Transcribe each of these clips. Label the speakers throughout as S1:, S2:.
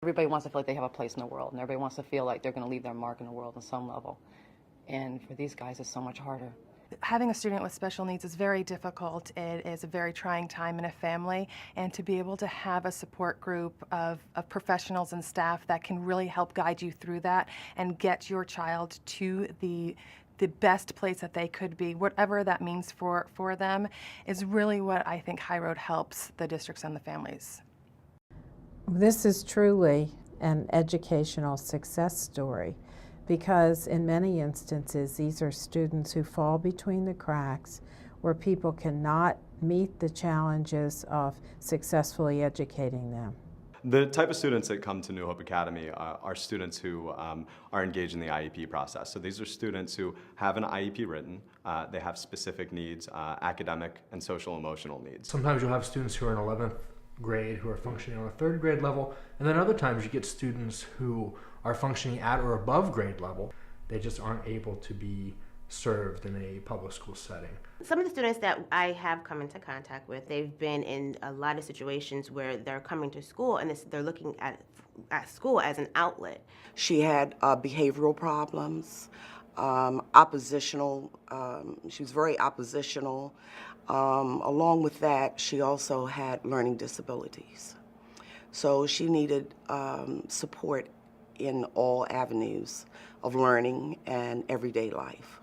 S1: Everybody wants to feel like they have a place in the world, and everybody wants to feel like they're going to leave their mark in the world on some level. And for these guys, it's so much harder.
S2: Having a student with special needs is very difficult. It is a very trying time in a family, and to be able to have a support group of professionals and staff that can really help guide you through that and get your child to the best place that they could be, whatever that means for them, is really what I think High Road helps the districts and the families.
S3: This is truly an educational success story, because in many instances these are students who fall between the cracks, where people cannot meet the challenges of successfully educating them.
S4: The type of students that come to New Hope Academy are students who are engaged in the IEP process. So these are students who have an IEP written, they have specific needs, academic and social emotional needs.
S5: Sometimes you'll have students who are in 11th grade who are functioning on a 3rd grade level, and then other times you get students who are functioning at or above grade level. They just aren't able to be served in a public school setting.
S6: Some of the students that I have come into contact with, they've been in a lot of situations where they're coming to school and they're looking at school as an outlet.
S7: She had behavioral problems, oppositional, she was very oppositional. Along with that, she also had learning disabilities. So she needed support in all avenues of learning and everyday life.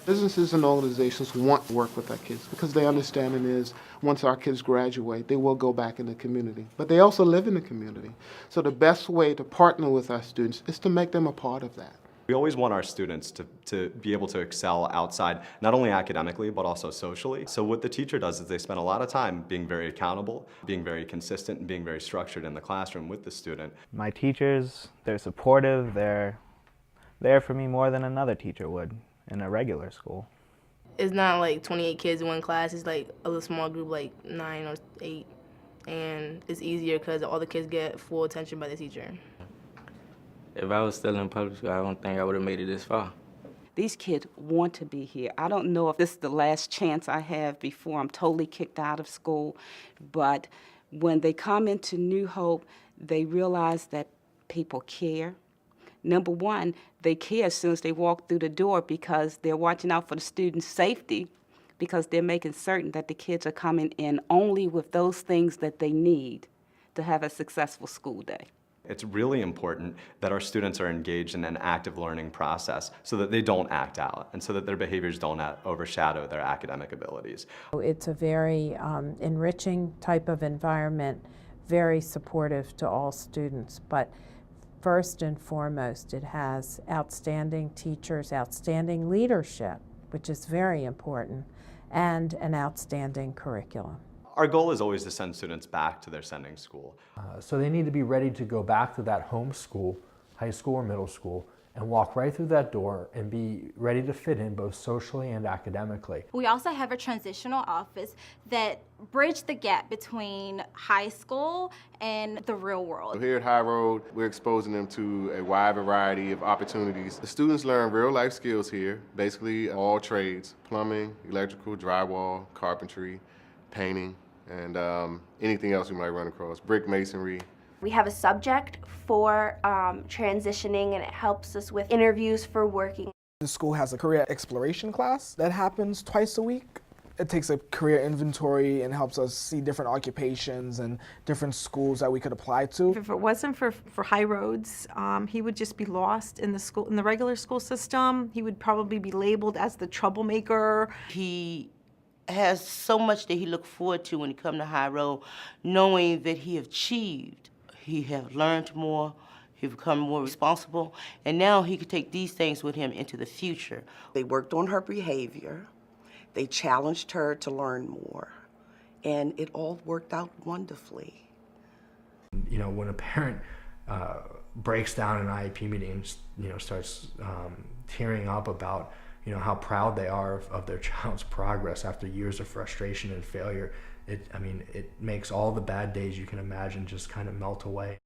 S8: Businesses and organizations want to work with our kids because they understand it is once our kids graduate, they will go back in the community. But they also live in the community. So the best way to partner with our students is to make them a part of that.
S4: We always want our students to be able to excel outside, not only academically, but also socially. So what the teacher does is they spend a lot of time being very accountable, being very consistent, and being very structured in the classroom with the student.
S9: My teachers, they're supportive, they're there for me more than another teacher would in a regular school.
S10: It's not like 28 kids in one class, it's like a little small group, like 9 or 8. And it's easier because all the kids get full attention by the teacher.
S11: If I was still in public school, I don't think I would have made it this far.
S12: These kids want to be here. I don't know if this is the last chance I have before I'm totally kicked out of school, but when they come into New Hope, they realize that people care. Number one, they care as soon as they walk through the door because they're watching out for the students' safety, because they're making certain that the kids are coming in only with those things that they need to have a successful school day.
S4: It's really important that our students are engaged in an active learning process so that they don't act out and so that their behaviors don't overshadow their academic abilities.
S3: It's a very enriching type of environment, very supportive to all students, but first and foremost, it has outstanding teachers, outstanding leadership, which is very important, and an outstanding curriculum.
S4: Our goal is always to send students back to their sending school.
S5: So they need to be ready to go back to that home school, high school or middle school, and walk right through that door and be ready to fit in both socially and academically.
S13: We also have a transitional office that bridges the gap between high school and the real world.
S14: Here at High Road, we're exposing them to a wide variety of opportunities. The students learn real life skills here, basically all trades: plumbing, electrical, drywall, carpentry, painting, and anything else we might run across, brick masonry.
S15: We have a subject for transitioning, and it helps us with interviews for working.
S16: The school has a career exploration class that happens twice a week. It takes a career inventory and helps us see different occupations and different schools that we could apply to.
S17: If it wasn't for High Roads, he would just be lost in the regular school system. He would probably be labeled as the troublemaker.
S6: He has so much that he looked forward to when he come to High Road, knowing that he achieved. He have learned more, he become more responsible, and now he could take these things with him into the future.
S7: They worked on her behavior, they challenged her to learn more, and it all worked out wonderfully.
S5: You know, when a parent breaks down in an IEP meeting and, you know, starts tearing up about, you know, how proud they are of their child's progress after years of frustration and failure, it makes all the bad days you can imagine just kind of melt away.